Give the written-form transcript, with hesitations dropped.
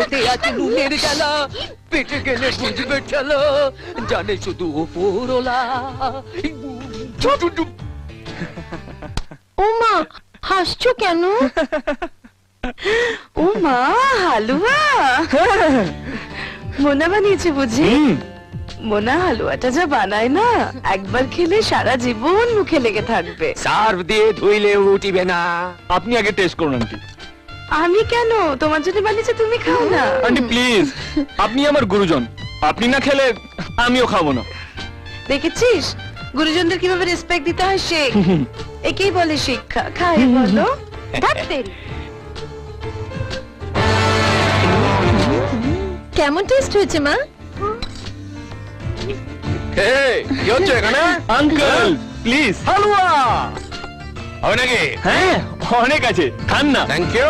ওতে আছে নুনের জ্বালা, পেটে গেলে বুঝবে ঠেলা, জানে শুধু ওপরওয়ালা। ও মা, হাসছো কেন? ও মা, হালুয়া মোনা বানিয়েছে বুঝি? মোনা হালুয়াটা যা বানায় না, একবার খেলে সারা জীবন মুখে লেগে থাকবে। সার্ফ দিয়ে ধুইলে উঠিবে না। আপনি আগে টেস্ট করুন আন্টি। আমি কেন? তোমার জন্য বানিয়েছে, তুমি খাও না। আন্টি প্লিজ, আপনি আমার গুরুজন, আপনি না খেলে আমিও খাবো না। দেখেছিস গুরুজনদের কিভাবে রেসপেক্ট দিতে হয়, শেখ। একেই বলে শিক্ষা। খাই বলো। কেমন টেস্ট হয়েছে মা? কি হচ্ছে এখানে? আঙ্কেল প্লিজ, হালুয়া হবে নাকি? হ্যাঁ অনেক আছে, খান না। Thank you.